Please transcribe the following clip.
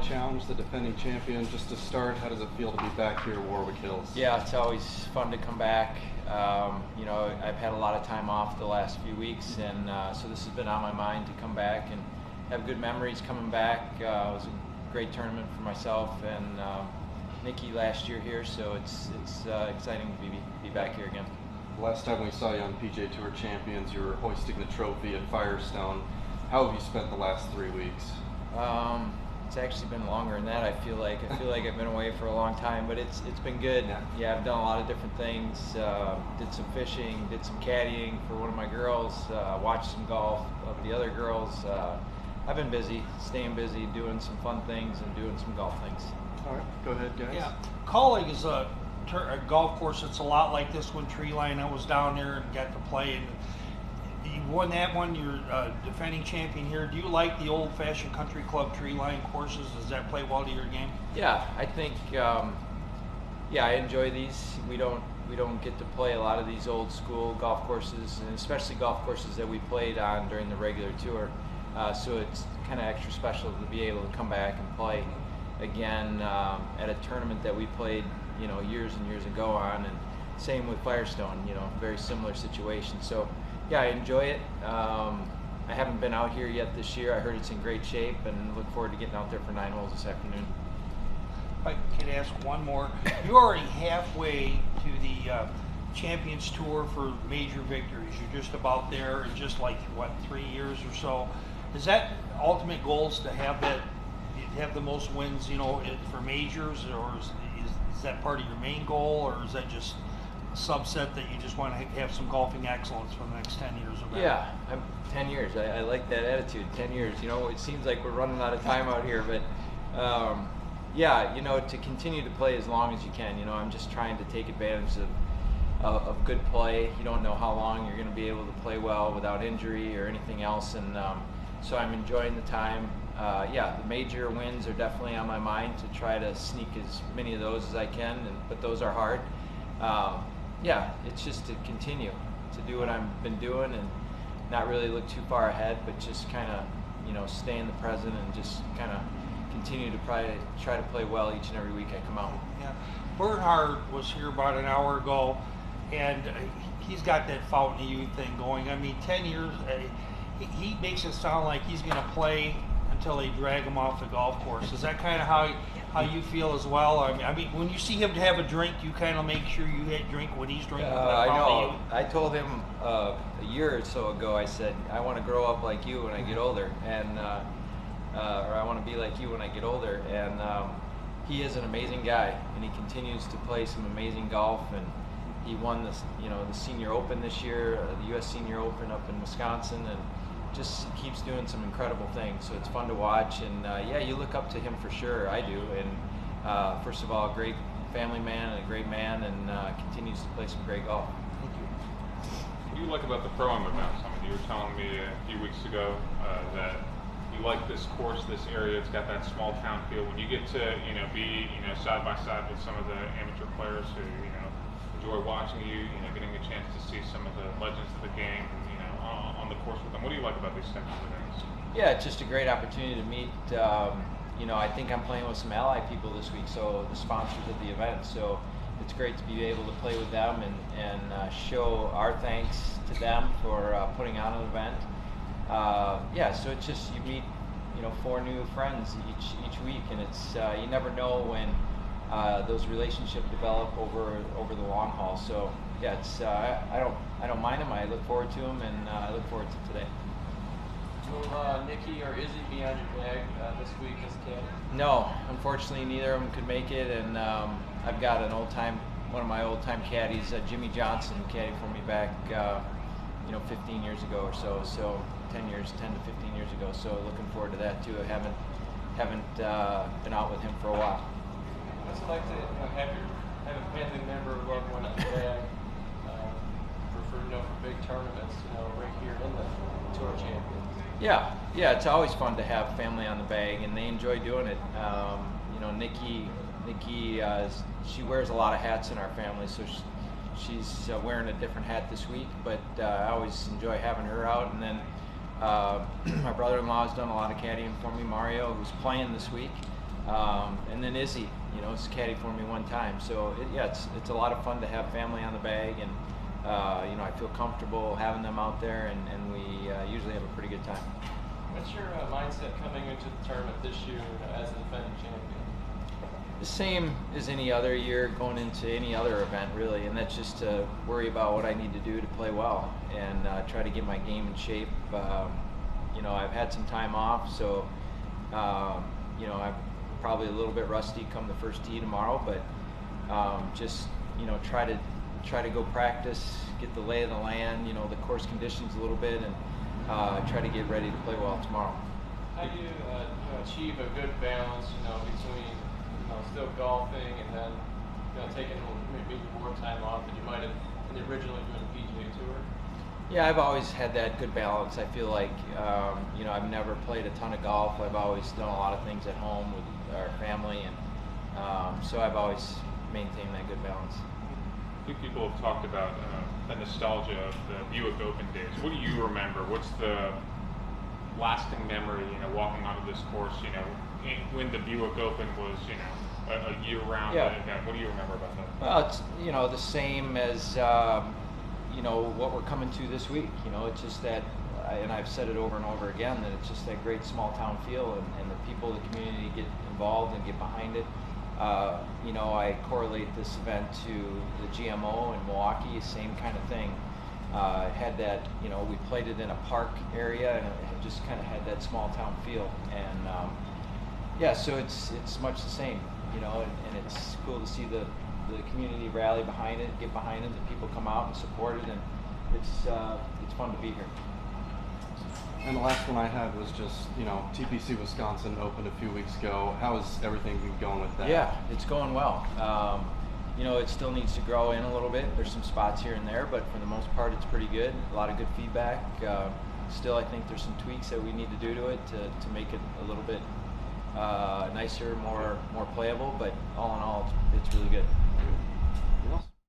Challenge, the defending champion. Just to start, how does it feel to be back here at Warwick Hills? Yeah, it's always fun to come back. You know, I've had a lot of time off the last few weeks, and so this has been on my mind to come back and have good memories coming back. It was a great tournament for myself and Nikki last year here, so it's exciting to be back here again. Last time we saw you on PGA Tour Champions, you were hoisting the trophy at Firestone. How have you spent the last 3 weeks? It's actually been longer than that. I feel like I've been away for a long time, but it's been good. Yeah, I've done a lot of different things. Did some fishing, did some caddying for one of my girls, watched some golf of the other girls. I've been busy, staying busy, doing some fun things and doing some golf things. All right, go ahead, guys. Yeah, Colleague is a golf course that's a lot like this one, Tree Line. I was down there and got to play, and you won that one. You're defending champion here. Do you like the old-fashioned country club Tree Line courses? Does that play well to your game? Yeah, I think I enjoy these. We don't get to play a lot of these old school golf courses, and especially golf courses that we played on during the regular tour. So it's kind of extra special to be able to come back and play again at a tournament that we played, you know, years and years ago on, and same with Firestone, you know, very similar situation. So yeah, I enjoy it. I haven't been out here yet this year. I heard it's in great shape and look forward to getting out there for 9 holes this afternoon. If I could ask one more, you're already halfway to the Champions Tour for major victories. You're just about there in just like, what, 3 years or so. Is that ultimate goals to have the most wins, you know, for majors, or is that part of your main goal, or is that just a subset that you just want to have some golfing excellence for the next 10 years or better? Yeah, 10 years. I like that attitude. 10 years. You know, it seems like we're running out of time out here, but yeah, you know, to continue to play as long as you can. You know, I'm just trying to take advantage of good play. You don't know how long you're going to be able to play well without injury or anything else, and so I'm enjoying the time. Yeah, the major wins are definitely on my mind, to try to sneak as many of those as I can, but those are hard. Yeah, it's just to continue to do what I've been doing and not really look too far ahead, but just kind of, you know, stay in the present and just kind of continue to try to play well each and every week I come out. Yeah, Bernhard was here about an hour ago, and he's got that fountain of youth thing going. I mean, 10 years, he makes it sound like he's going to play until they drag him off the golf course. Is that kind of how you feel as well? I mean, when you see him have a drink, you kind of make sure you drink when he's drinking. I know. I told him a year or so ago, I said, I want to grow up like you when I get older, and or I want to be like you when I get older. And he is an amazing guy, and he continues to play some amazing golf. And he won the Senior Open this year, the U.S. Senior Open up in Wisconsin, and just keeps doing some incredible things. So it's fun to watch, and yeah, you look up to him for sure. I do. And first of all, a great family man and a great man, and continues to play some great golf. Thank you. What do you like about the Pro-Am events? I mean, you were telling me a few weeks ago that you like this course, this area. It's got that small town feel. When you get to be side by side with some of the amateur players who enjoy watching you, getting a chance to see some of the legends of the game, on the course with them. What do you like about these types of events? Yeah, it's just a great opportunity to meet. I think I'm playing with some ally people this week, so the sponsors of the event. So it's great to be able to play with them and show our thanks to them for putting on an event. Yeah, so it's just, you meet 4 new friends each week, and it's you never know when those relationships develop over the long haul. So yeah, it's I don't mind them. I look forward to them, and I look forward to today. Will Nikki or Izzy be on your bag this week as a caddy? No, unfortunately, neither of them could make it, and I've got one of my old-time caddies, Jimmy Johnson, who caddied for me back 15 years ago or so. So 10 to 15 years ago. So looking forward to that too. I haven't been out with him for a while. What's it like to have a family member or loved one at the bag for big tournaments, right here in the Tour Champions? Yeah, it's always fun to have family on the bag, and they enjoy doing it. Nikki, she wears a lot of hats in our family, so she's wearing a different hat this week, but I always enjoy having her out. And then my brother-in-law has done a lot of caddying for me, Mario, who's playing this week. And then Izzy, it's caddy for me one time. So it's a lot of fun to have family on the bag, and I feel comfortable having them out there, and we usually have a pretty good time. What's your mindset coming into the tournament this year as a defending champion? The same as any other year going into any other event, really, and that's just to worry about what I need to do to play well and try to get my game in shape. I've had some time off, so I'm probably a little bit rusty come the first tee tomorrow, but just try to go practice, get the lay of the land, the course conditions a little bit, and try to get ready to play well tomorrow. How do you achieve a good balance, between still golfing and then taking maybe more time off than you might have originally doing the PGA Tour? Yeah, I've always had that good balance. I feel like I've never played a ton of golf. I've always done a lot of things at home with our family, and so I've always maintained that good balance. A few people have talked about the nostalgia of the Buick Open days. What do you remember? What's the lasting memory, walking onto this course, when the Buick Open was, a year-round event? What do you remember about that? Well, it's, the same as, what we're coming to this week. It's just that, and I've said it over and over again, that it's just that great small-town feel, and the people of the community get involved and get behind it. I correlate this event to the GMO in Milwaukee, same kind of thing. Had that, we played it in a park area, and it just kind of had that small town feel. And so it's much the same, and it's cool to see the community rally behind it, get behind it, the people come out and support it, and it's fun to be here. And the last one I had was just, TPC Wisconsin opened a few weeks ago. How is everything been going with that? Yeah, it's going well. It still needs to grow in a little bit. There's some spots here and there, but for the most part, it's pretty good. A lot of good feedback. Still, I think there's some tweaks that we need to do to it to make it a little bit nicer, more playable. But all in all, it's really good.